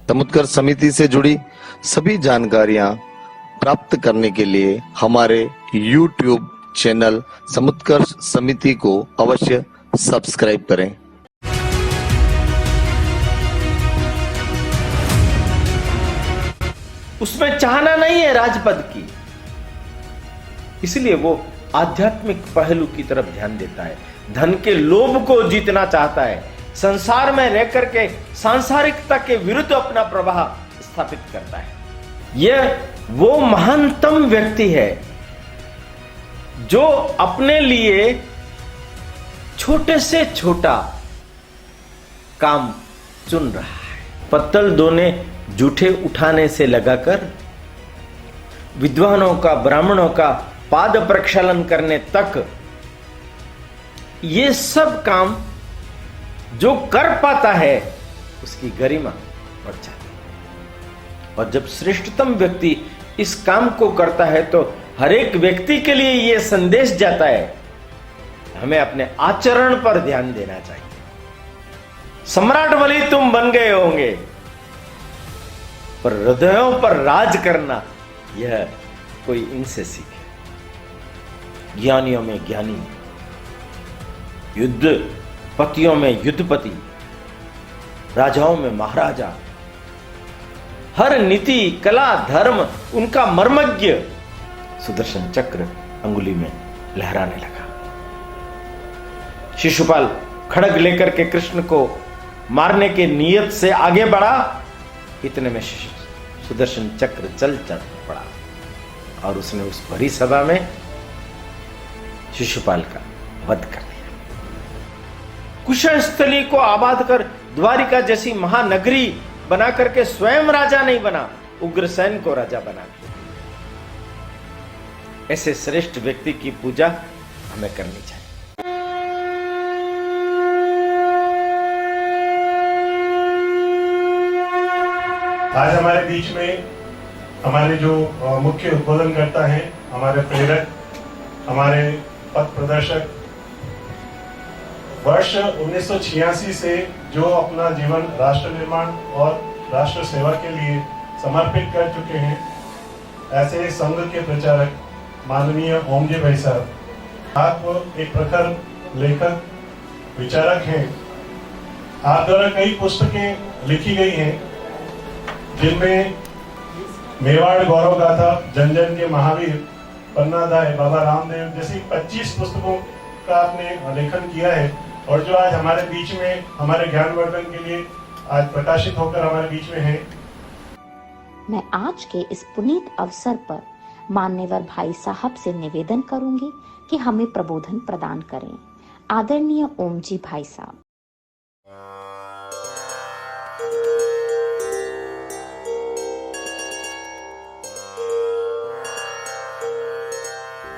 समुत्कर्ष समिति से जुड़ी सभी जानकारियां प्राप्त करने के लिए हमारे YouTube चैनल समुत्कर्ष समिति को अवश्य सब्सक्राइब करें। उसमें चाहना नहीं है राजपद की, इसलिए वो आध्यात्मिक पहलू की तरफ ध्यान देता है। धन के लोभ को जीतना चाहता है, संसार में रहकर के सांसारिकता के विरुद्ध अपना प्रवाह स्थापित करता है। यह वो महानतम व्यक्ति है जो अपने लिए छोटे से छोटा काम चुन रहा है। पत्तल दोने जूठे उठाने से लगाकर विद्वानों का, ब्राह्मणों का पाद प्रक्षालन करने तक, ये सब काम जो कर पाता है उसकी गरिमा बढ़ जाती है। और जब श्रेष्ठतम व्यक्ति इस काम को करता है तो हर एक व्यक्ति के लिए यह संदेश जाता है, हमें अपने आचरण पर ध्यान देना चाहिए। सम्राट भले तुम बन गए होंगे, पर हृदयों पर राज करना यह कोई इनसे सीखे। ज्ञानियों में ज्ञानी, युद्ध पतियों में युद्धपति, राजाओं में महाराजा, हर नीति, कला, धर्म उनका मर्मज्ञ। सुदर्शन चक्र अंगुली में लहराने लगा। शिशुपाल खड्ग लेकर के कृष्ण को मारने के नियत से आगे बढ़ा, इतने में सुदर्शन चक्र चल पड़ा और उसने उस भरी सभा में शिशुपाल का वध कर दिया। कुशस्थली को आबाद कर द्वारिका जैसी महानगरी बना करके स्वयं राजा नहीं बना, उग्रसेन को राजा बना दिया। ऐसे श्रेष्ठ व्यक्ति की पूजा हमें करनी चाहिए। आज हमारे बीच में हमारे जो मुख्य उद्बोधन करता है, हमारे प्रेरक, हमारे पथ प्रदर्शक, वर्ष 1986 से जो अपना जीवन राष्ट्र निर्माण और राष्ट्र सेवा के लिए समर्पित कर चुके हैं, ऐसे संघ के प्रचारक माननीय ओमजी भाई साहब, आप एक प्रखर लेखक, विचारक हैं। आप द्वारा कई पुस्तकें लिखी गई हैं, जिनमें मेवाड़ गौरव गाथा, जन जन के महावीर, पन्नादाय, बाबा रामदेव जैसी 25 पुस्तकों का आपने लेखन किया है, और जो आज हमारे बीच में हमारे ज्ञानवर्धन के लिए आज प्रकाशित होकर हमारे बीच में है। मैं आज के इस पुनीत अवसर पर मान्यवर भाई साहब से निवेदन करूंगी कि हमें प्रबोधन प्रदान करें। आदरणीय ओमजी भाई साहब।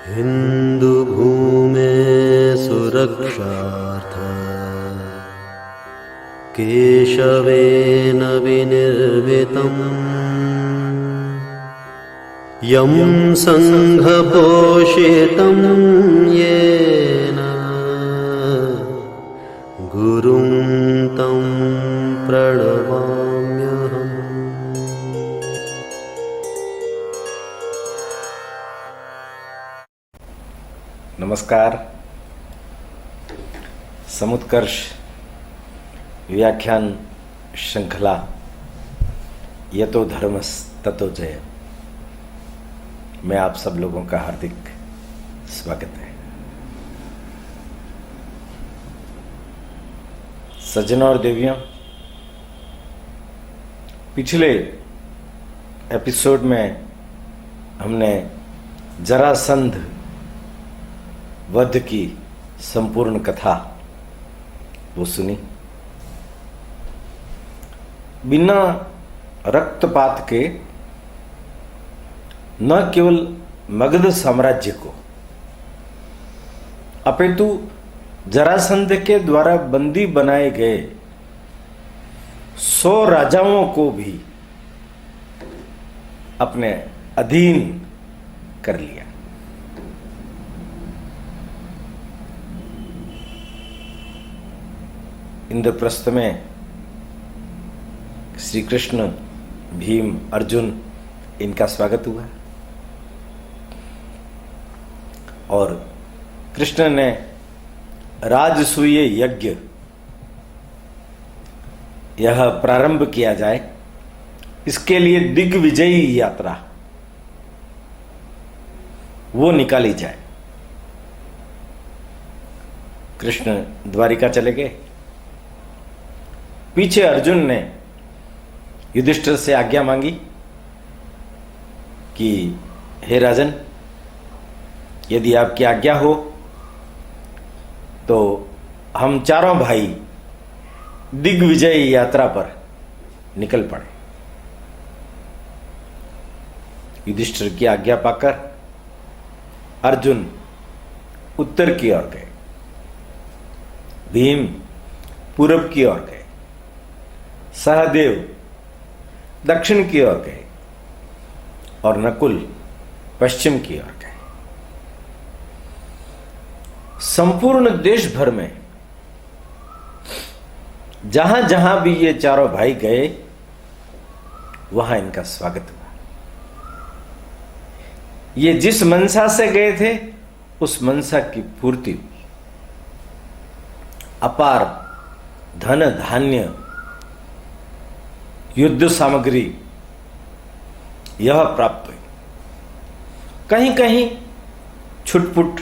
हिंदू भूमे सुरक्षार्थ केशवेन विनिर्मितम् यं संघपोषितं येन गुरुं तं प्रणमाम्यहम्। नमस्कार। समुत्कर्ष व्याख्यान श्रृंखला यतो धर्मस् ततो जय में आप सब लोगों का हार्दिक स्वागत है। सज्जनों और देवियों, पिछले एपिसोड में हमने जरासंध वध की संपूर्ण कथा वो सुनी। बिना रक्तपात के न केवल मगध साम्राज्य को, अपितु जरासंध के द्वारा बंदी बनाए गए 100 राजाओं को भी अपने अधीन कर लिया। इंद्रप्रस्थ में श्री कृष्ण, भीम, अर्जुन, इनका स्वागत हुआ और कृष्ण ने राजसूय यज्ञ यह प्रारंभ किया जाए, इसके लिए दिग्विजयी यात्रा वो निकाली जाए। कृष्ण द्वारिका चले गए। पीछे अर्जुन ने युधिष्ठिर से आज्ञा मांगी कि हे राजन, यदि आपकी आज्ञा हो तो हम चारों भाई दिग्विजय यात्रा पर निकल पड़े। युधिष्ठिर की आज्ञा पाकर अर्जुन उत्तर की ओर गए, भीम पूरब की ओर गए, सहदेव दक्षिण की ओर गए और नकुल पश्चिम की ओर गए। संपूर्ण देश भर में जहां जहां भी ये चारों भाई गए, वहां इनका स्वागत हुआ। ये जिस मनसा से गए थे, उस मनसा की पूर्ति हुई। अपार धन धान्य, युद्ध सामग्री यह प्राप्त हुई। कहीं कहीं छुटपुट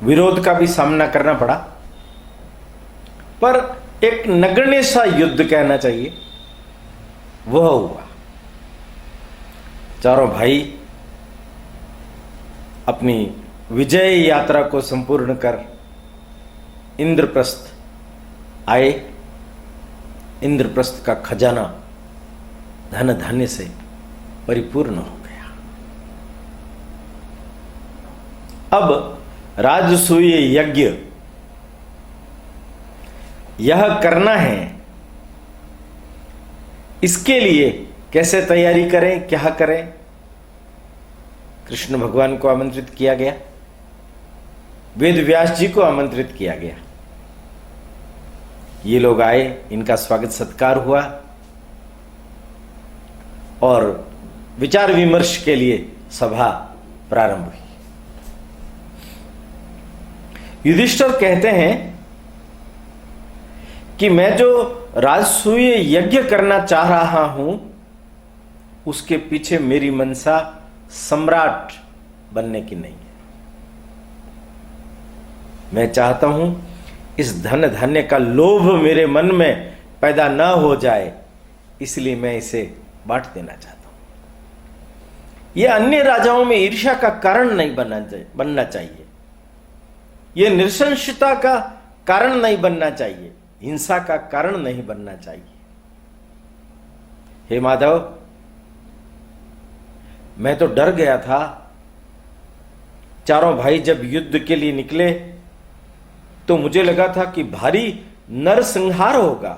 विरोध का भी सामना करना पड़ा, पर एक नगण्य सा युद्ध कहना चाहिए वह हुआ। चारों भाई अपनी विजय यात्रा को संपूर्ण कर इंद्रप्रस्थ आए। इंद्रप्रस्थ का खजाना धन धान्य से परिपूर्ण हो गया। अब राजसूय यज्ञ यह करना है, इसके लिए कैसे तैयारी करें, क्या करें? कृष्ण भगवान को आमंत्रित किया गया, वेद व्यास जी को आमंत्रित किया गया। ये लोग आए, इनका स्वागत सत्कार हुआ और विचार विमर्श के लिए सभा प्रारंभ हुई। युधिष्ठिर कहते हैं कि मैं जो राजसूय यज्ञ करना चाह रहा हूं, उसके पीछे मेरी मनसा सम्राट बनने की नहीं है। मैं चाहता हूं इस धन धान्य का लोभ मेरे मन में पैदा न हो जाए, इसलिए मैं इसे बांट देना चाहता हूं। यह अन्य राजाओं में ईर्ष्या का कारण नहीं बनना चाहिए। यह नृशंसता का कारण नहीं बनना चाहिए, हिंसा का कारण नहीं बनना चाहिए। हे माधव, मैं तो डर गया था। चारों भाई जब युद्ध के लिए निकले तो मुझे लगा था कि भारी नरसंहार होगा,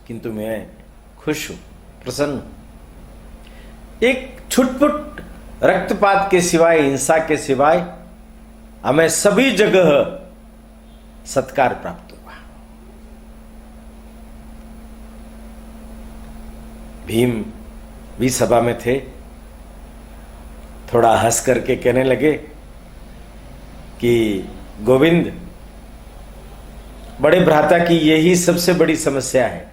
किंतु मैं खुश हूं, प्रसन्न हूं। एक छुटपुट रक्तपात के सिवाय, हिंसा के सिवाय हमें सभी जगह सत्कार प्राप्त हुआ। भीम भी सभा में थे, थोड़ा हंस करके कहने लगे कि गोविंद, बड़े भ्राता की यही सबसे बड़ी समस्या है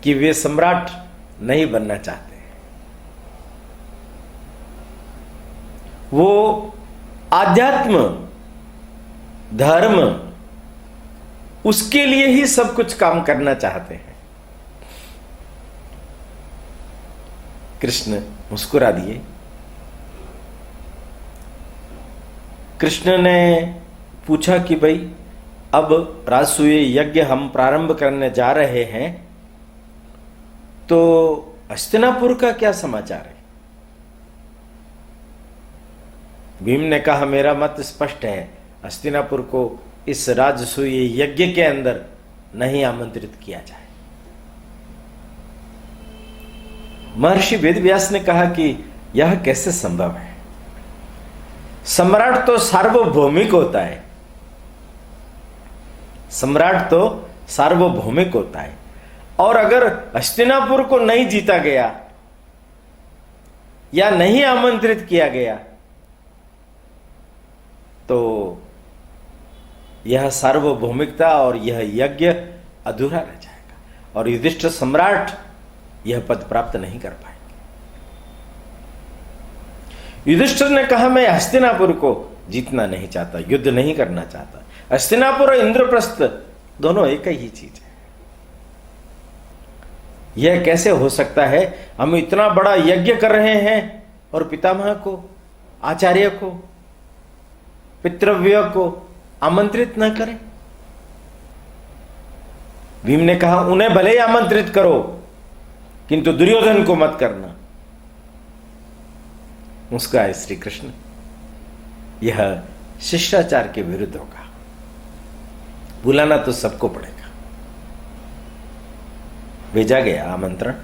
कि वे सम्राट नहीं बनना चाहते। वो आध्यात्म, धर्म, उसके लिए ही सब कुछ काम करना चाहते हैं। कृष्ण मुस्कुरा दिए। कृष्ण ने पूछा कि भाई, अब राजसूय यज्ञ हम प्रारंभ करने जा रहे हैं, तो हस्तिनापुर का क्या समाचार है? भीम ने कहा, मेरा मत स्पष्ट है, हस्तिनापुर को इस राजसूय यज्ञ के अंदर नहीं आमंत्रित किया जाए। महर्षि वेदव्यास ने कहा कि यह कैसे संभव है? सम्राट तो सार्वभौमिक होता है, सम्राट तो सार्वभौमिक होता है। और अगर हस्तिनापुर को नहीं जीता गया या नहीं आमंत्रित किया गया तो यह सार्वभौमिकता और यह यज्ञ अधूरा रह जाएगा और युधिष्ठिर सम्राट यह पद प्राप्त नहीं कर पाएंगे। युधिष्ठिर ने कहा, मैं हस्तिनापुर को जीतना नहीं चाहता, युद्ध नहीं करना चाहता। हस्तिनापुर और इंद्रप्रस्थ दोनों एक ही चीज है। यह कैसे हो सकता है? हम इतना बड़ा यज्ञ कर रहे हैं और पितामह को, आचार्य को, पितृव्य को आमंत्रित न करें। भीम ने कहा, उन्हें भले ही आमंत्रित करो किंतु दुर्योधन को मत करना। मुस्कुराए श्री कृष्ण, यह शिष्टाचार के विरुद्ध होगा, बुलाना तो सबको पड़ेगा। भेजा गया आमंत्रण,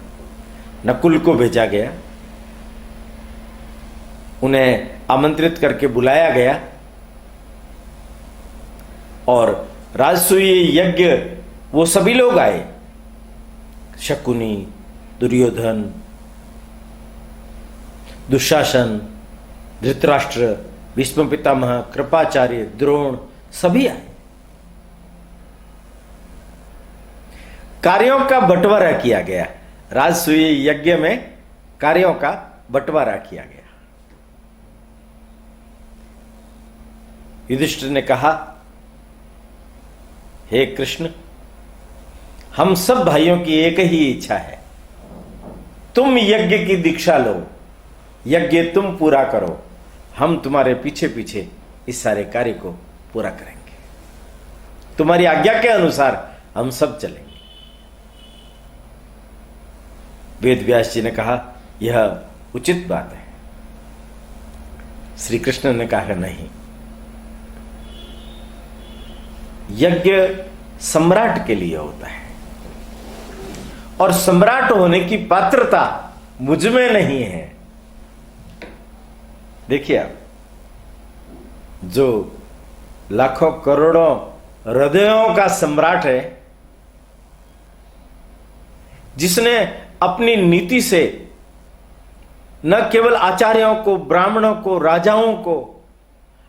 नकुल को भेजा गया, उन्हें आमंत्रित करके बुलाया गया और राजसूय यज्ञ वो सभी लोग आए, शकुनी, दुर्योधन, दुशासन, धृतराष्ट्र, भीष्म पितामह, कृपाचार्य, द्रोण, सभी आए। कार्यों का बंटवारा किया गया, राजसूय यज्ञ में कार्यों का बंटवारा किया गया। युधिष्ठिर ने कहा, हे कृष्ण, हम सब भाइयों की एक ही इच्छा है, तुम यज्ञ की दीक्षा लो, यज्ञ तुम पूरा करो, हम तुम्हारे पीछे पीछे इस सारे कार्य को पूरा करेंगे, तुम्हारी आज्ञा के अनुसार हम सब चलेंगे। वेद व्यास जी ने कहा, यह उचित बात है। श्री कृष्ण ने कहा, नहीं, यज्ञ सम्राट के लिए होता है और सम्राट होने की पात्रता मुझ में नहीं है। देखिए आप, जो लाखों करोड़ों हृदयों का सम्राट है, जिसने अपनी नीति से न केवल आचार्यों को, ब्राह्मणों को, राजाओं को,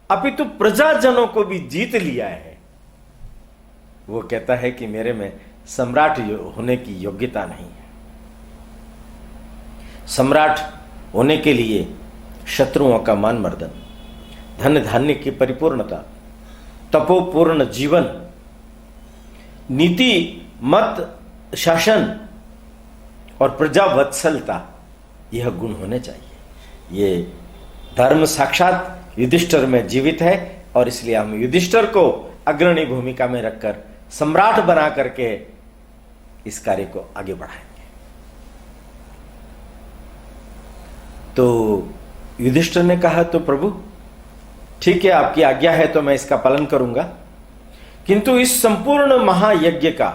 अपितु प्रजाजनों को भी जीत लिया है, वो कहता है कि मेरे में सम्राट होने की योग्यता नहीं है। सम्राट होने के लिए शत्रुओं का मान मर्दन, धन धान्य की परिपूर्णता, तपोपूर्ण जीवन, नीति मत शासन और प्रजा वत्सलता, यह गुण होने चाहिए। ये धर्म साक्षात युधिष्ठिर में जीवित है और इसलिए हम युधिष्ठिर को अग्रणी भूमिका में रखकर सम्राट बना करके इस कार्य को आगे बढ़ाएंगे। तो युधिष्ठिर ने कहा, तो प्रभु ठीक है, आपकी आज्ञा है तो मैं इसका पालन करूंगा, किंतु इस संपूर्ण महायज्ञ का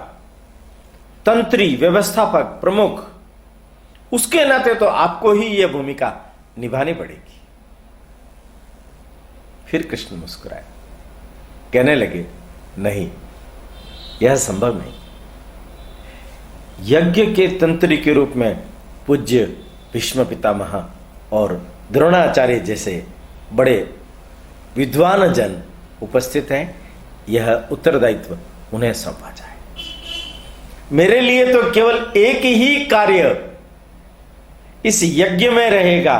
तंत्री, व्यवस्थापक, प्रमुख, उसके नाते तो आपको ही यह भूमिका निभानी पड़ेगी। फिर कृष्ण मुस्कुराए, कहने लगे, नहीं, यह संभव नहीं। यज्ञ के तंत्री के रूप में पूज्य भीष्म पितामह और द्रोणाचार्य जैसे बड़े विद्वान जन उपस्थित हैं, यह उत्तरदायित्व उन्हें सौंपा जाए। मेरे लिए तो केवल एक ही कार्य इस यज्ञ में रहेगा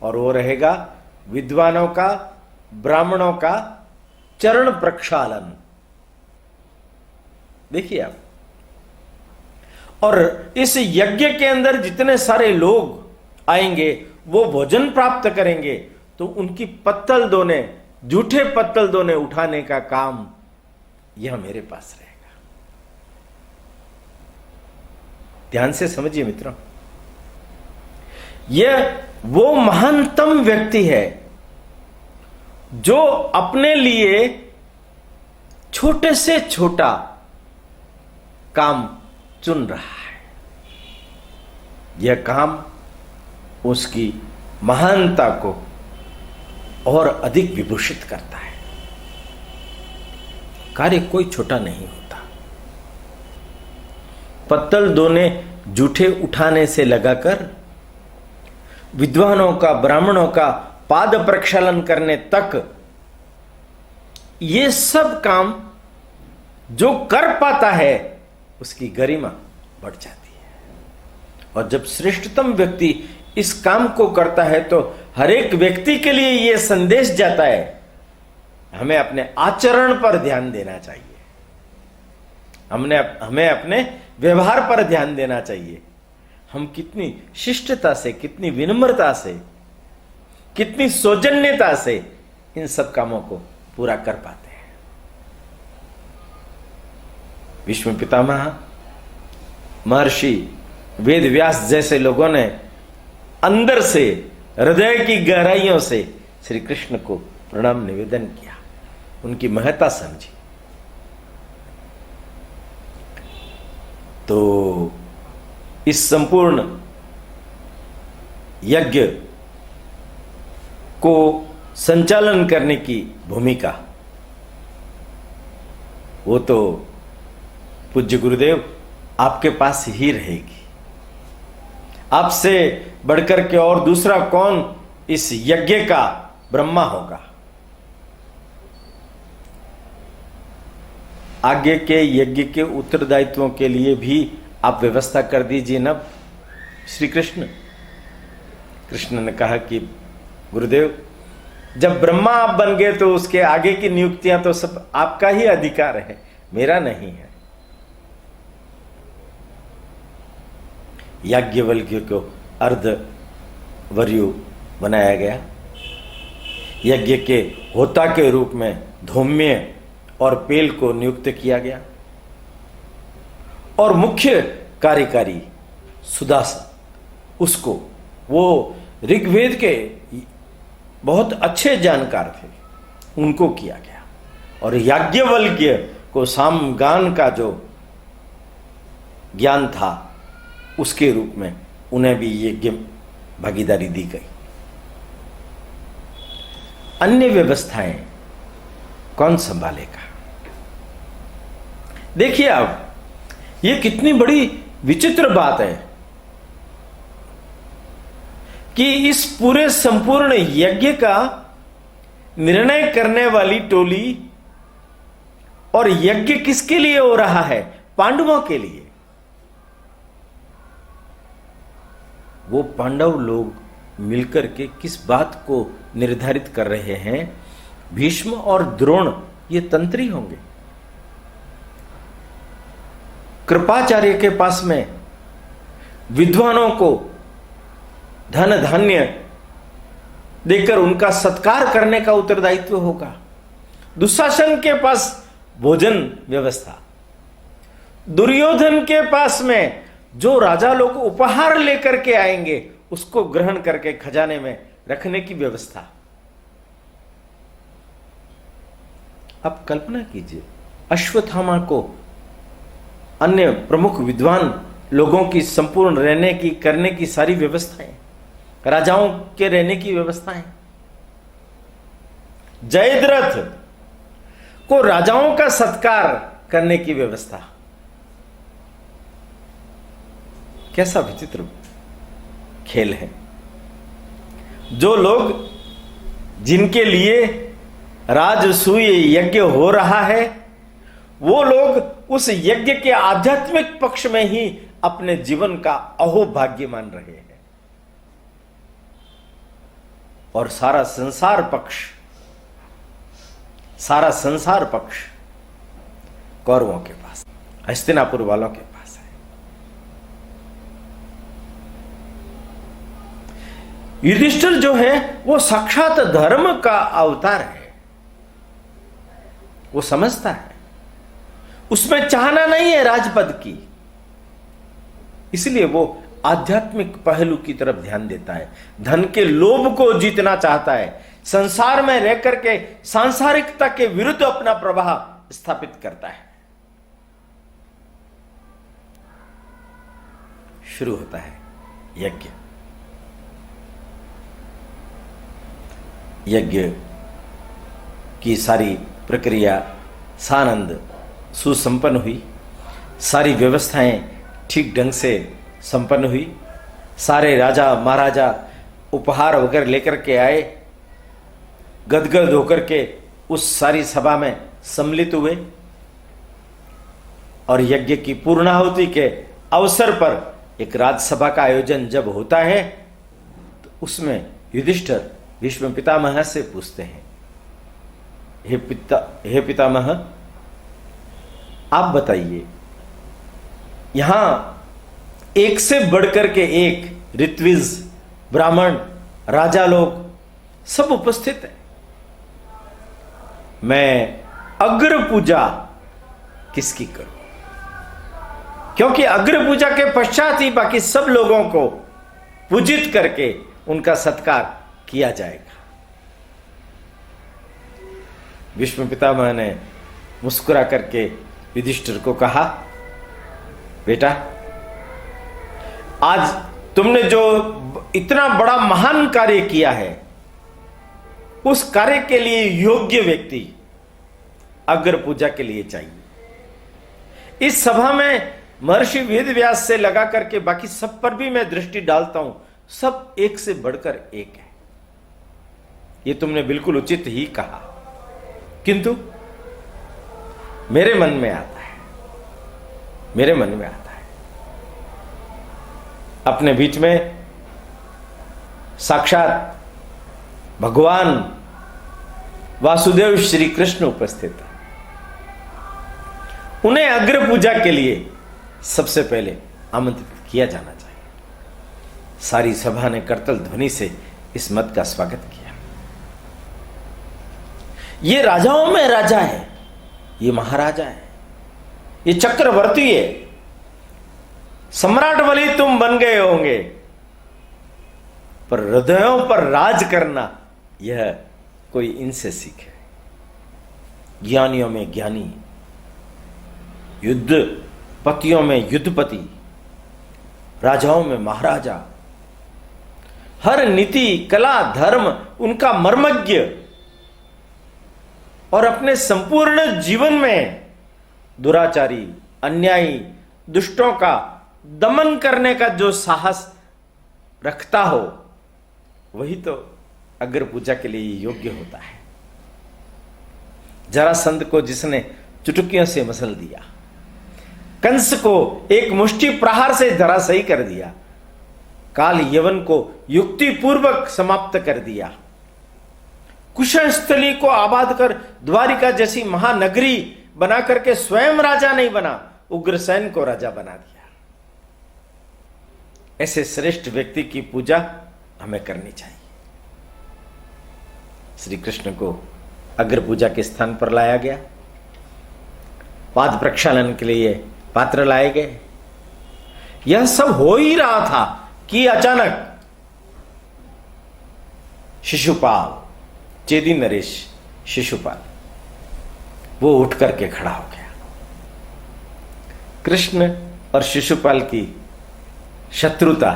और वो रहेगा विद्वानों का, ब्राह्मणों का चरण प्रक्षालन। देखिए आप, और इस यज्ञ के अंदर जितने सारे लोग आएंगे वो भोजन प्राप्त करेंगे, तो उनकी पत्तल दोने, जूठे पत्तल दोने उठाने का काम यह मेरे पास रहेगा। ध्यान से समझिए मित्रों, यह वो महानतम व्यक्ति है जो अपने लिए छोटे से छोटा काम चुन रहा है। यह काम उसकी महानता को और अधिक विभूषित करता है। कार्य कोई छोटा नहीं होता। पत्तल दोने जूठे उठाने से लगाकर विद्वानों का, ब्राह्मणों का पाद प्रक्षालन करने तक, ये सब काम जो कर पाता है उसकी गरिमा बढ़ जाती है। और जब श्रेष्ठतम व्यक्ति इस काम को करता है तो हर एक व्यक्ति के लिए यह संदेश जाता है, हमें अपने आचरण पर ध्यान देना चाहिए, हमें अपने व्यवहार पर ध्यान देना चाहिए। हम कितनी शिष्टता से, कितनी विनम्रता से, कितनी सौजन्यता से इन सब कामों को पूरा कर पाते हैं। विश्व पितामह महर्षि वेद व्यास जैसे लोगों ने अंदर से, हृदय की गहराइयों से श्री कृष्ण को प्रणाम निवेदन किया, उनकी महत्ता समझी। तो इस संपूर्ण यज्ञ को संचालन करने की भूमिका वो तो पूज्य गुरुदेव आपके पास ही रहेगी। आपसे बढ़कर के और दूसरा कौन इस यज्ञ का ब्रह्मा होगा। आगे के यज्ञ के उत्तरदायित्वों के लिए भी आप व्यवस्था कर दीजिए ना श्री कृष्ण। कृष्ण ने कहा कि गुरुदेव, जब ब्रह्मा आप बन गए तो उसके आगे की नियुक्तियां तो सब आपका ही अधिकार है, मेरा नहीं है। याज्ञवल्क्य को अर्धवर्यु बनाया गया। यज्ञ के होता के रूप में धौम्य और पेल को नियुक्त किया गया और मुख्य कार्यकारी सुदासन, उसको, वो ऋग्वेद के बहुत अच्छे जानकार थे, उनको किया गया। और याज्ञवल्क्य को सामगान का जो ज्ञान था उसके रूप में उन्हें भी यज्ञ भागीदारी दी गई। अन्य व्यवस्थाएं कौन संभालेगा? देखिए आप, ये कितनी बड़ी विचित्र बात है कि इस पूरे संपूर्ण यज्ञ का निर्णय करने वाली टोली, और यज्ञ किसके लिए हो रहा है? पांडवों के लिए। वो पांडव लोग मिलकर के किस बात को निर्धारित कर रहे हैं? भीष्म और द्रोण ये तंत्री होंगे। कृपाचार्य के पास में विद्वानों को धन धान्य देकर उनका सत्कार करने का उत्तरदायित्व होगा। दुशासन के पास भोजन व्यवस्था, दुर्योधन के पास में जो राजा लोग उपहार लेकर के आएंगे उसको ग्रहण करके खजाने में रखने की व्यवस्था। अब कल्पना कीजिए, अश्वत्थामा को अन्य प्रमुख विद्वान लोगों की संपूर्ण रहने की, करने की सारी व्यवस्थाएं, राजाओं के रहने की व्यवस्थाएं, जयद्रथ को राजाओं का सत्कार करने की व्यवस्था। कैसा विचित्र खेल है। जो लोग, जिनके लिए राजसूय यज्ञ हो रहा है, वो लोग उस यज्ञ के आध्यात्मिक पक्ष में ही अपने जीवन का अहोभाग्य मान रहे हैं, और सारा संसार पक्ष कौरवों के पास, हस्तिनापुर वालों के पास है। युधिष्ठिर जो है वो साक्षात धर्म का अवतार है। वो समझता है उसमें चाहना नहीं है राजपद की, इसलिए वो आध्यात्मिक पहलू की तरफ ध्यान देता है। धन के लोभ को जीतना चाहता है, संसार में रह करके सांसारिकता के विरुद्ध अपना प्रवाह स्थापित करता है। शुरू होता है यज्ञ। यज्ञ की सारी प्रक्रिया सानंद सुसंपन्न हुई, सारी व्यवस्थाएं ठीक ढंग से संपन्न हुई। सारे राजा महाराजा उपहार वगैरह लेकर के आए, गदगद होकर के उस सारी सभा में सम्मिलित हुए और यज्ञ की पूर्णाहुति के अवसर पर एक राजसभा का आयोजन जब होता है तो उसमें युधिष्ठिर भीष्म पितामह से पूछते हैं, हे पितामह, आप बताइए, यहां एक से बढ़कर के एक ऋत्विज, ब्राह्मण, राजा लोग सब उपस्थित हैं, मैं अग्र पूजा किसकी करूं? क्योंकि अग्र पूजा के पश्चात ही बाकी सब लोगों को पूजित करके उनका सत्कार किया जाएगा। भीष्म पितामह ने मुस्कुरा करके युधिष्ठिर को कहा, बेटा, आज तुमने जो इतना बड़ा महान कार्य किया है, उस कार्य के लिए योग्य व्यक्ति अग्र पूजा के लिए चाहिए। इस सभा में महर्षि वेदव्यास से लगा करके बाकी सब पर भी मैं दृष्टि डालता हूं, सब एक से बढ़कर एक है। ये तुमने बिल्कुल उचित ही कहा, किंतु मेरे मन में आता है अपने बीच में साक्षात भगवान वासुदेव श्री कृष्ण उपस्थित है। उन्हें अग्र पूजा के लिए सबसे पहले आमंत्रित किया जाना चाहिए। सारी सभा ने करतल ध्वनि से इस मत का स्वागत किया। ये राजाओं में राजा है, ये महाराजा है, ये चक्रवर्ती है, सम्राट बलि तुम बन गए होंगे, पर हृदयों पर राज करना यह कोई इनसे सीखे। ज्ञानियों में ज्ञानी, युद्ध पतियों में युद्धपति, राजाओं में महाराजा, हर नीति, कला, धर्म उनका मर्मज्ञ, और अपने संपूर्ण जीवन में दुराचारी, अन्यायी, दुष्टों का दमन करने का जो साहस रखता हो, वही तो अग्र पूजा के लिए योग्य होता है। जरासंध को जिसने चुटकियों से मसल दिया, कंस को एक मुष्टि प्रहार से धराशायी कर दिया, काल यवन को युक्ति पूर्वक समाप्त कर दिया, कुशस्थली को आबाद कर द्वारिका जैसी महानगरी बना करके स्वयं राजा नहीं बना, उग्रसेन को राजा बना दिया। ऐसे श्रेष्ठ व्यक्ति की पूजा हमें करनी चाहिए। श्री कृष्ण को अग्र पूजा के स्थान पर लाया गया, पाद प्रक्षालन के लिए पात्र लाए गए। यह सब हो ही रहा था कि अचानक शिशुपाल, चेदी नरेश शिशुपाल, वो उठ करके खड़ा हो गया। कृष्ण और शिशुपाल की शत्रुता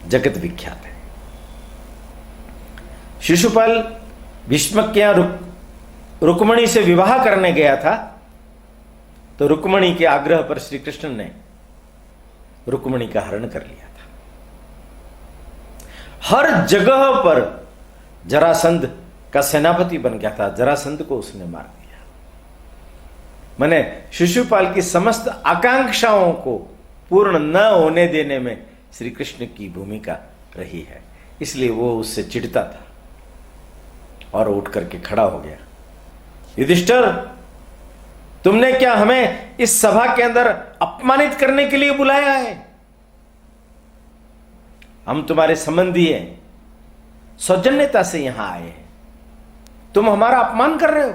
जगत विख्यात है। शिशुपाल भीष्म के यहां रुक्मणी से विवाह करने गया था, तो रुक्मणी के आग्रह पर श्री कृष्ण ने रुक्मणी का हरण कर लिया था। हर जगह पर जरासंध का सेनापति बन गया था, जरासंध को उसने मार दिया। मैंने शिशुपाल की समस्त आकांक्षाओं को पूर्ण न होने देने में श्री कृष्ण की भूमिका रही है, इसलिए वो उससे चिढ़ता था और उठ करके खड़ा हो गया। युधिष्ठिर, तुमने क्या हमें इस सभा के अंदर अपमानित करने के लिए बुलाया है? हम तुम्हारे संबंधी हैं, सौजन्यता से यहां आए हैं, तुम हमारा अपमान कर रहे हो।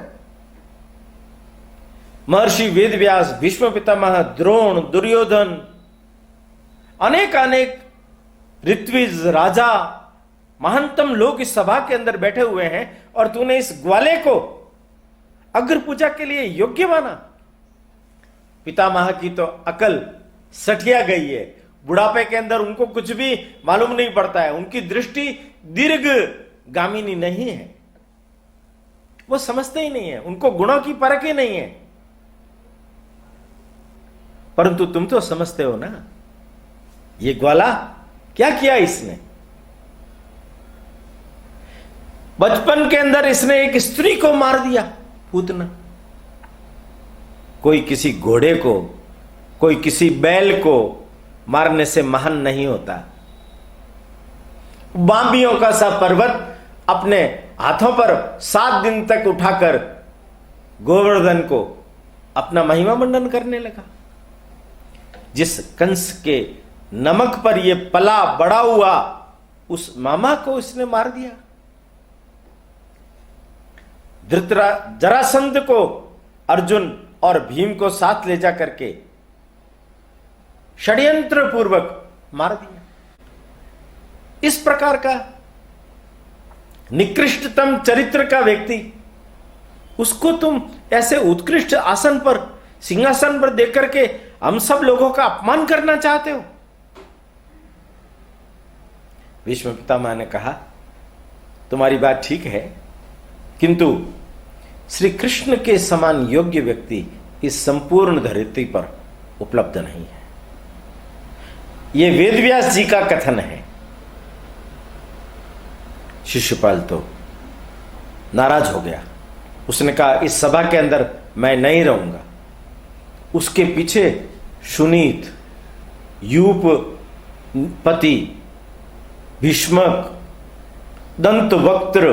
महर्षि वेदव्यास, भीष्म पितामह, द्रोण, दुर्योधन, अनेक अनेक ऋत्विज, राजा, महानतम लोग इस सभा के अंदर बैठे हुए हैं और तूने इस ग्वाले को अग्र पूजा के लिए योग्य माना। पितामह की तो अकल सठिया गई है, बुढ़ापे के अंदर उनको कुछ भी मालूम नहीं पड़ता है, उनकी दृष्टि दीर्घगामिनी नहीं है, वो समझते ही नहीं है, उनको गुणों की परख ही नहीं है। परंतु तुम तो समझते हो ना, ये ग्वाला क्या किया इसने। बचपन के अंदर इसने एक स्त्री को मार दिया, पूतना। कोई किसी घोड़े को, कोई किसी बैल को मारने से महान नहीं होता। बांबियों का सा पर्वत अपने हाथों पर 7 दिन तक उठाकर गोवर्धन को अपना महिमा मंडन करने लगा। जिस कंस के नमक पर यह पला बड़ा हुआ, उस मामा को इसने मार दिया। जरासंध को अर्जुन और भीम को साथ ले जा करके षड्यंत्र पूर्वक मार दिया। इस प्रकार का निकृष्टतम चरित्र का व्यक्ति, उसको तुम ऐसे उत्कृष्ट आसन पर, सिंहासन पर देख करके हम सब लोगों का अपमान करना चाहते हो। भीष्म पितामह ने कहा, तुम्हारी बात ठीक है, किंतु श्री कृष्ण के समान योग्य व्यक्ति इस संपूर्ण धरती पर उपलब्ध नहीं है। यह वेदव्यास जी का कथन है। शिशुपाल तो नाराज हो गया। उसने कहा, इस सभा के अंदर मैं नहीं रहूंगा। उसके पीछे सुनीत, यूपपति, भीष्मक, दंतवक्त्र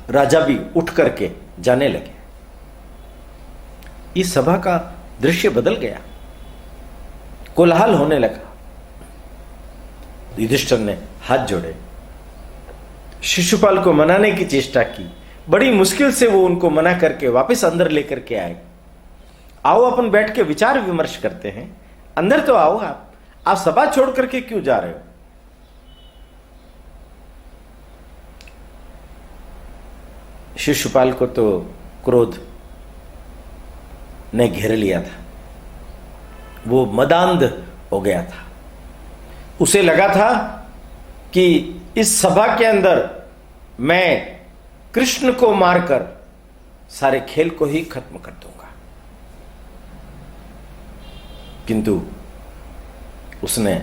राजा भी उठ करके जाने लगे। इस सभा का दृश्य बदल गया, कोलाहल होने लगा। युधिष्ठिर ने हाथ जोड़े, शिशुपाल को मनाने की चेष्टा की। बड़ी मुश्किल से वो उनको मना करके वापस अंदर लेकर के आए। आओ अपन बैठ के विचार विमर्श करते हैं, अंदर तो आओ। आप सभा छोड़ करके क्यों जा रहे हो? शिशुपाल को तो क्रोध ने घेर लिया था, वो मदांध हो गया था। उसे लगा था कि इस सभा के अंदर मैं कृष्ण को मारकर सारे खेल को ही खत्म कर दूंगा। किंतु उसने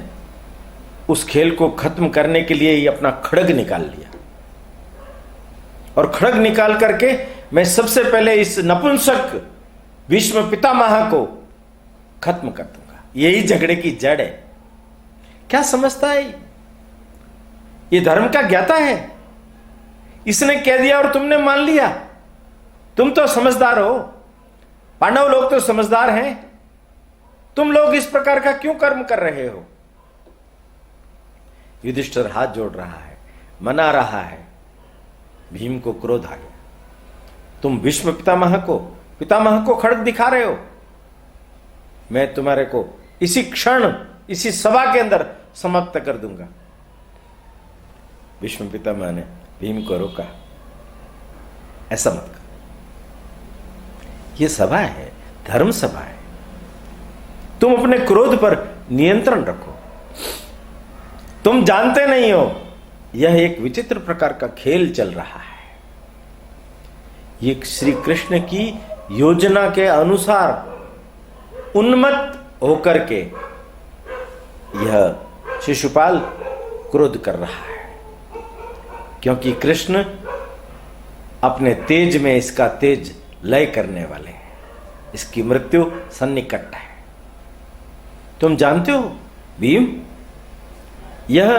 उस खेल को खत्म करने के लिए ही अपना खड्ग निकाल लिया, और खड्ग निकाल करके मैं सबसे पहले इस नपुंसक भीष्म पितामह को खत्म कर दूंगा। यही झगड़े की जड़ है। क्या समझता है? ये धर्म का ज्ञाता है। इसने कह दिया और तुमने मान लिया। तुम तो समझदार हो, पांडव लोग तो समझदार हैं। तुम लोग इस प्रकार का क्यों कर्म कर रहे हो? युधिष्ठिर हाथ जोड़ रहा है, मना रहा है। भीम को क्रोध आ गया। तुम भीष्म पितामह को खड्ग दिखा रहे हो। मैं तुम्हारे को इसी क्षण, इसी सभा के अंदर समाप्त कर दूंगा। भीष्म पितामह ने भीम को रोका, ऐसा मत कर। यह सभा है, धर्म सभा है। तुम अपने क्रोध पर नियंत्रण रखो। तुम जानते नहीं हो, यह एक विचित्र प्रकार का खेल चल रहा है। यह श्री कृष्ण की योजना के अनुसार उन्मत्त होकर के यह शिशुपाल क्रोध कर रहा है, क्योंकि कृष्ण अपने तेज में इसका तेज लय करने वाले हैं। इसकी मृत्यु सन्निकट है। तुम जानते हो भीम, यह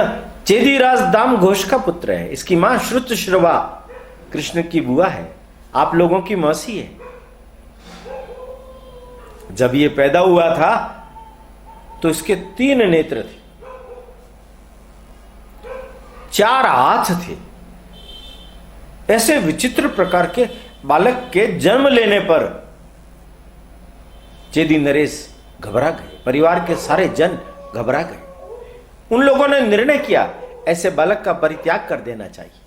चेदीराज दाम घोष का पुत्र है। इसकी मां श्रुतश्रवा कृष्ण की बुआ है, आप लोगों की मौसी है। जब यह पैदा हुआ था तो इसके 3 नेत्र थे, 4 हाथ थे। ऐसे विचित्र प्रकार के बालक के जन्म लेने पर चेदी नरेश घबरा गए। परिवार के सारे जन घबरा गए। उन लोगों ने निर्णय किया ऐसे बालक का परित्याग कर देना चाहिए।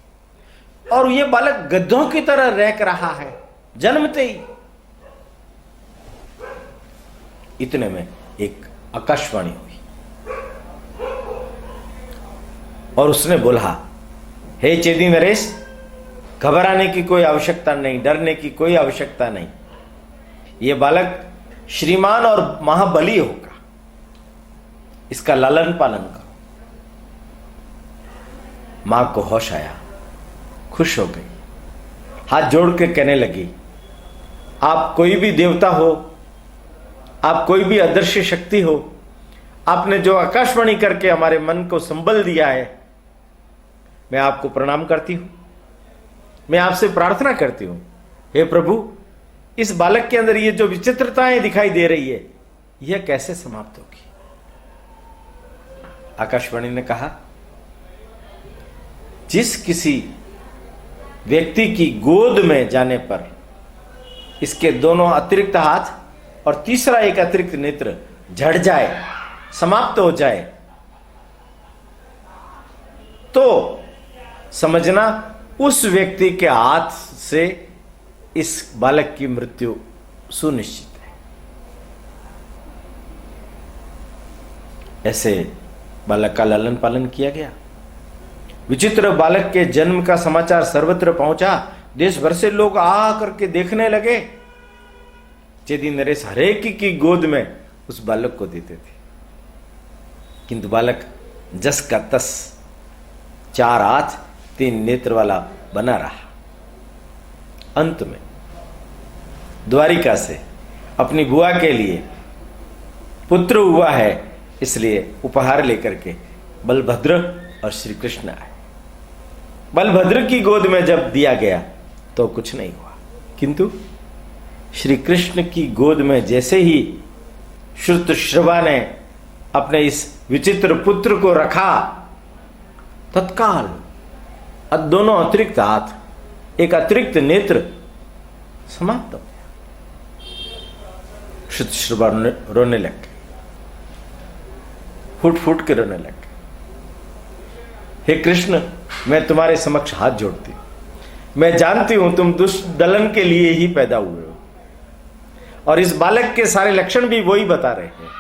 और यह बालक गद्धों की तरह रह रहा है जन्मते ही। इतने में एक आकाशवाणी हुई और उसने बोला, हे चेदी नरेश, घबराने की कोई आवश्यकता नहीं, डरने की कोई आवश्यकता नहीं। यह बालक श्रीमान और महाबली होगा, इसका लालन पालन करो। मां को होश आया, खुश हो गई, हाथ जोड़ के कहने लगी, आप कोई भी देवता हो, आप कोई भी अदृश्य शक्ति हो, आपने जो आकाशवाणी करके हमारे मन को संबल दिया है, मैं आपको प्रणाम करती हूं। मैं आपसे प्रार्थना करती हूं, हे प्रभु, इस बालक के अंदर ये जो विचित्रताएं दिखाई दे रही है, यह कैसे समाप्त होगी। आकाशवाणी ने कहा, जिस किसी व्यक्ति की गोद में जाने पर इसके दोनों अतिरिक्त हाथ और तीसरा एक अतिरिक्त नेत्र झड़ जाए, समाप्त हो जाए, तो समझना उस व्यक्ति के हाथ से इस बालक की मृत्यु सुनिश्चित है। ऐसे बालक का लालन पालन किया गया। विचित्र बालक के जन्म का समाचार सर्वत्र पहुंचा, देश भर से लोग आ करके देखने लगे। चेदी नरेश हरेक की गोद में उस बालक को देते थे, किंतु बालक जस का तस 4 हाथ 3 नेत्र वाला बना रहा। अंत में द्वारिका से अपनी बुआ के लिए पुत्र हुआ है, इसलिए उपहार लेकर के बलभद्र और श्री कृष्ण आए। बलभद्र की गोद में जब दिया गया तो कुछ नहीं हुआ, किंतु श्री कृष्ण की गोद में जैसे ही श्रुतश्रवा ने अपने इस विचित्र पुत्र को रखा, तत्काल दोनों अतिरिक्त हाथ, एक अतिरिक्त नेत्र समाप्त हो गया। श्रुतश्रवा रोने लग गए, फूट फूट के रोने लग गए। हे कृष्ण, मैं तुम्हारे समक्ष हाथ जोड़ती हूं, मैं जानती हूं तुम दुष्ट दलन के लिए ही पैदा हुए हो, और इस बालक के सारे लक्षण भी वही बता रहे हैं।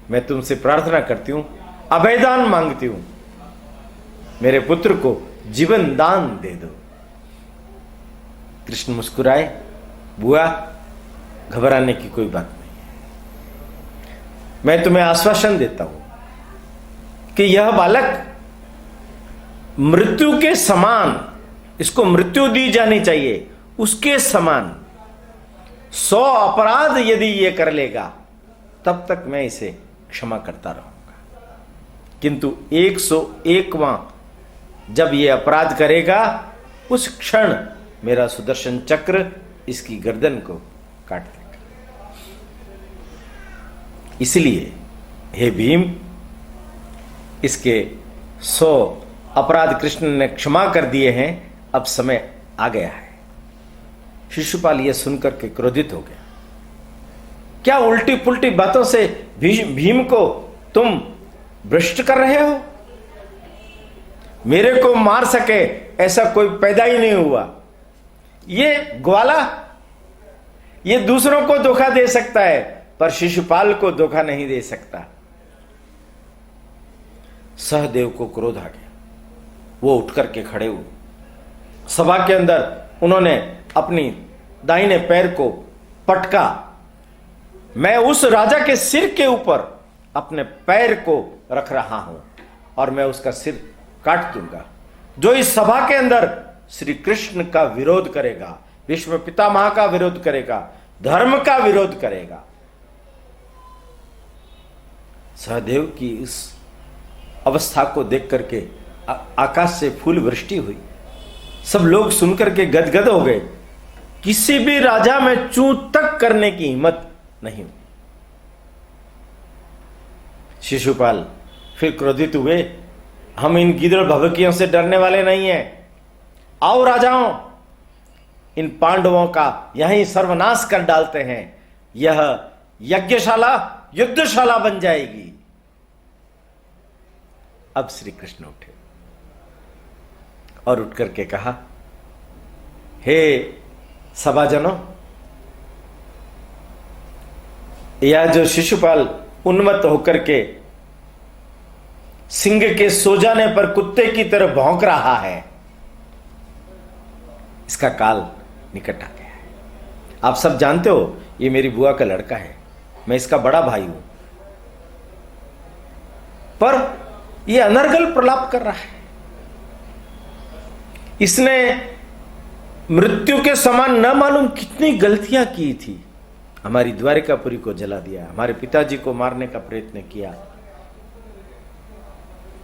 मैं तुमसे प्रार्थना करती हूं, अभयदान मांगती हूं, मेरे पुत्र को जीवन दान दे दो। कृष्ण मुस्कुराए, बुआ घबराने की कोई बात नहीं है, मैं तुम्हें आश्वासन देता हूं कि यह बालक मृत्यु के समान, इसको मृत्यु दी जानी चाहिए, उसके समान 100 अपराध यदि ये कर लेगा तब तक मैं इसे क्षमा करता रहूंगा, किंतु 101वां जब ये अपराध करेगा, उस क्षण मेरा सुदर्शन चक्र इसकी गर्दन को काट देगा। इसलिए हे भीम, इसके 100 अपराध कृष्ण ने क्षमा कर दिए हैं, अब समय आ गया है। शिशुपाल यह सुनकर के क्रोधित हो गया। क्या उल्टी पुल्टी बातों से भीम को तुम भ्रष्ट कर रहे हो? मेरे को मार सके ऐसा कोई पैदा ही नहीं हुआ। ये ग्वाला, ये दूसरों को धोखा दे सकता है, पर शिशुपाल को धोखा नहीं दे सकता। सहदेव को क्रोध आ गया, वो उठ करके खड़े हुए। सभा के अंदर उन्होंने अपनी दाहिने पैर को पटका। मैं उस राजा के सिर के ऊपर अपने पैर को रख रहा हूं और मैं उसका सिर काट दूंगा जो इस सभा के अंदर श्री कृष्ण का विरोध करेगा, विश्व पितामह का विरोध करेगा, धर्म का विरोध करेगा। सहदेव की इस अवस्था को देख करके आकाश से फूल वृष्टि हुई। सब लोग सुनकर के गदगद हो गए। किसी भी राजा में चूं तक करने की हिम्मत नहीं हुई। शिशुपाल फिर क्रोधित हुए, हम इन गिदड़ भभकियों से डरने वाले नहीं हैं। आओ राजाओं, इन पांडवों का यहीं सर्वनाश कर डालते हैं। यह यज्ञशाला युद्धशाला बन जाएगी। अब श्री कृष्ण उठे और उठ करके कहा, हे सभाजनों, यह जो शिशुपाल उन्मत्त होकर के सिंह के सो जाने पर कुत्ते की तरह भौंक रहा है, इसका काल निकट आ गया है। आप सब जानते हो ये मेरी बुआ का लड़का है, मैं इसका बड़ा भाई हूं। पर ये अनर्गल प्रलाप कर रहा है। इसने मृत्यु के समान न मालूम कितनी गलतियां की थी। हमारी द्वारिकापुरी को जला दिया, हमारे पिताजी को मारने का प्रयत्न किया,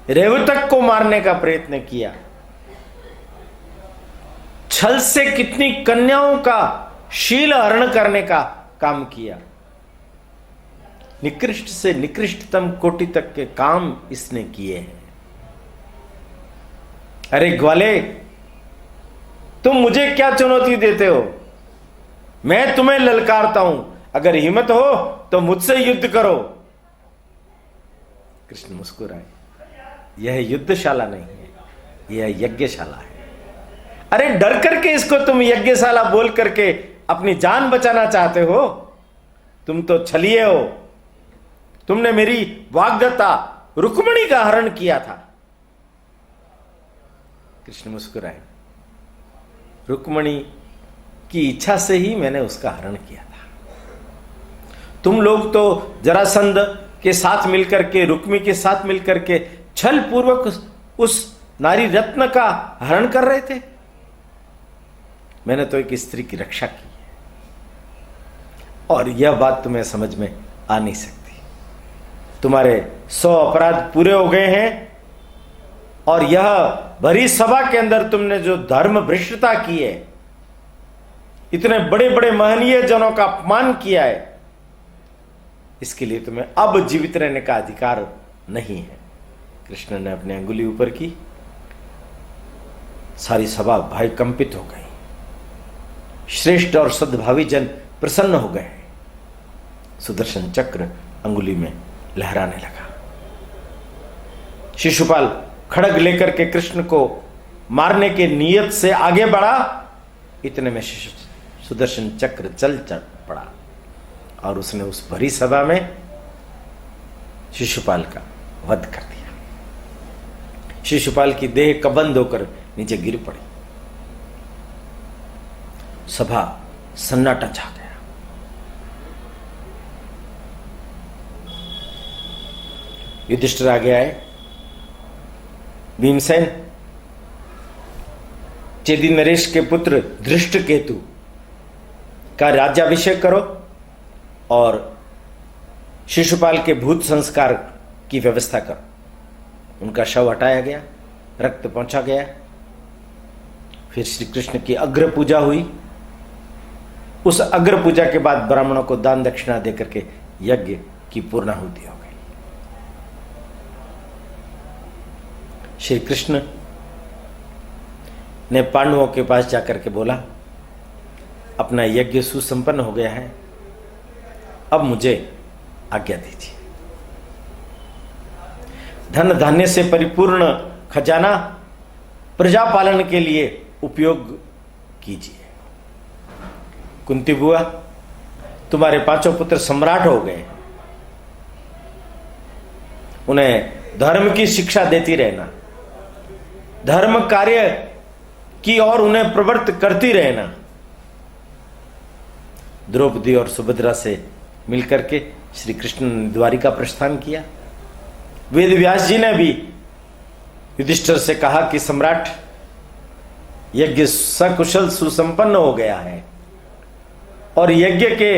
रेवतक को मारने का प्रयत्न किया, छल से कितनी कन्याओं का शील हरण करने का काम किया। निकृष्ट से निकृष्टतम कोटि तक के काम इसने किए हैं। अरे ग्वाले, तुम मुझे क्या चुनौती देते हो? मैं तुम्हें ललकारता हूं, अगर हिम्मत हो तो मुझसे युद्ध करो। कृष्ण मुस्कुराए, यह युद्धशाला नहीं है, यह यज्ञशाला है। अरे डर करके इसको तुम यज्ञशाला बोल करके अपनी जान बचाना चाहते हो? तुम तो छलिए हो। तुमने मेरी वाग्दत्ता रुक्मिणी का हरण किया था। कृष्ण मुस्कुराए, रुक्मिणी की इच्छा से ही मैंने उसका हरण किया था। तुम लोग तो जरासंध के साथ मिलकर के, रुक्मी के साथ मिलकर के छल पूर्वक उस नारी रत्न का हरण कर रहे थे। मैंने तो एक स्त्री की रक्षा की है, और यह बात तुम्हें समझ में आ नहीं सकती। तुम्हारे 100 अपराध पूरे हो गए हैं, और यह भरी सभा के अंदर तुमने जो धर्म भ्रष्टता की है, इतने बड़े बड़े महनीय जनों का अपमान किया है, इसके लिए तुम्हें अब जीवित रहने का अधिकार नहीं है। कृष्ण ने अपनी अंगुली ऊपर की, सारी सभा भाई कंपित हो गई। श्रेष्ठ और सद्भावी जन प्रसन्न हो गए। सुदर्शन चक्र अंगुली में लहराने लगा। शिशुपाल खड़ग लेकर के कृष्ण को मारने के नियत से आगे बढ़ा। इतने में सुदर्शन चक्र चल पड़ा और उसने उस भरी सभा में शिशुपाल का वध कर दिया। शिशुपाल की देह कबंध होकर नीचे गिर पड़ी। सभा सन्नाटा छा गया। युधिष्ठिर आगे आए। भीमसेन, चेदी नरेश के पुत्र धृष्टकेतु का राज्याभिषेक करो और शिशुपाल के भूत संस्कार की व्यवस्था करो। उनका शव हटाया गया, रक्त पहुंचा गया। फिर श्री कृष्ण की अग्र पूजा हुई। उस अग्र पूजा के बाद ब्राह्मणों को दान दक्षिणा देकर के यज्ञ की पूर्णाहुति हो गई। श्री कृष्ण ने पांडवों के पास जाकर के बोला, अपना यज्ञ सुसंपन्न हो गया है, अब मुझे आज्ञा दीजिए। धन धान्य से परिपूर्ण खजाना प्रजा पालन के लिए उपयोग कीजिए। कुंती बुआ, तुम्हारे 5 पुत्र सम्राट हो गए, उन्हें धर्म की शिक्षा देती रहना, धर्म कार्य की और उन्हें प्रवृत्त करती रहना। द्रौपदी और सुभद्रा से मिलकर के श्री कृष्ण ने द्वारिका प्रस्थान किया। वेद व्यास जी ने भी युधिष्ठिर से कहा कि सम्राट, यज्ञ सकुशल सुसंपन्न हो गया है, और यज्ञ के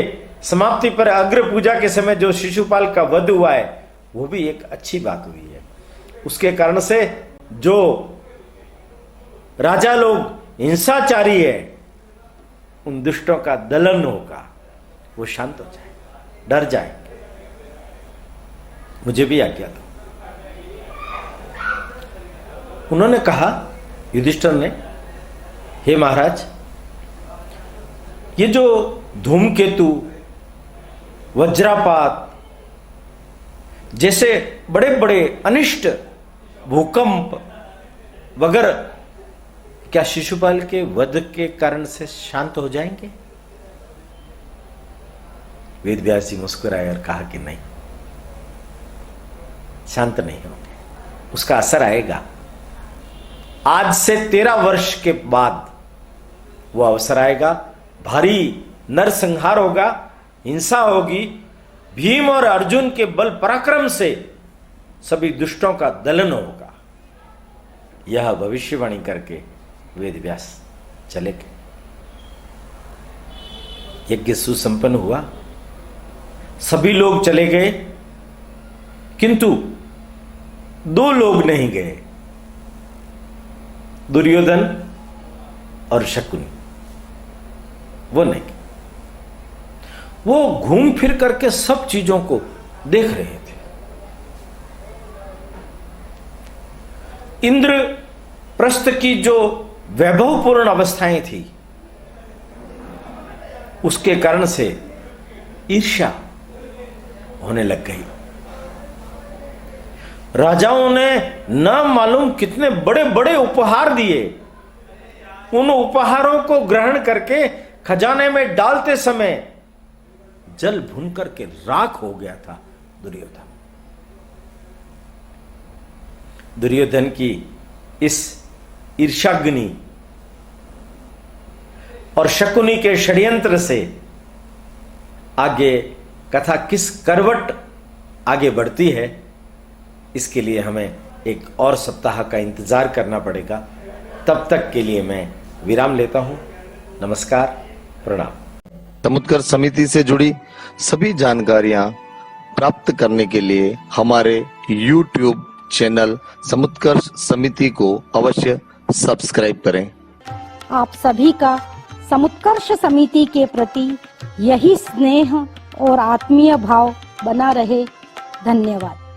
समाप्ति पर अग्र पूजा के समय जो शिशुपाल का वध हुआ है वो भी एक अच्छी बात हुई है। उसके कारण से जो राजा लोग हिंसाचारी है, उन दुष्टों का दलन होगा, वो शांत हो जाए, डर जाए। मुझे भी आज्ञा दो। उन्होंने कहा, युधिष्ठिर ने, हे महाराज, ये जो धूमकेतु, वज्रपात जैसे बड़े बड़े अनिष्ट, भूकंप वगैरह, क्या शिशुपाल के वध के कारण से शांत हो जाएंगे? वेद व्यास जी मुस्कुराए और कहा कि नहीं, शांत नहीं होंगे, उसका असर आएगा। आज से 13 वर्ष के बाद वो अवसर आएगा, भारी नरसंहार होगा, हिंसा होगी, भीम और अर्जुन के बल पराक्रम से सभी दुष्टों का दलन होगा। यह भविष्यवाणी करके वेदव्यास चले गए। यज्ञ सुसंपन्न हुआ, सभी लोग चले गए, किंतु दो लोग नहीं गए, दुर्योधन और शकुनी। वो नहीं, वो घूम फिर करके सब चीजों को देख रहे थे। इंद्रप्रस्थ की जो वैभवपूर्ण अवस्थाएं थी, उसके कारण से ईर्ष्या होने लग गई। राजाओं ने न मालूम कितने बड़े बड़े उपहार दिए। उन उपहारों को ग्रहण करके खजाने में डालते समय जल भुन करके राख हो गया था दुर्योधन। दुर्योधन की इस ईर्ष्याग्नि और शकुनी के षड्यंत्र से आगे कथा किस करवट आगे बढ़ती है, इसके लिए हमें एक और सप्ताह का इंतजार करना पड़ेगा। तब तक के लिए मैं विराम लेता हूं। नमस्कार, प्रणाम। समुत्कर्ष समिति से जुड़ी सभी जानकारियां प्राप्त करने के लिए हमारे YouTube चैनल समुत्कर्ष समिति को अवश्य सब्सक्राइब करें। आप सभी का समुत्कर्ष समिति के प्रति यही स्नेह और आत्मीय भाव बना रहे। धन्यवाद।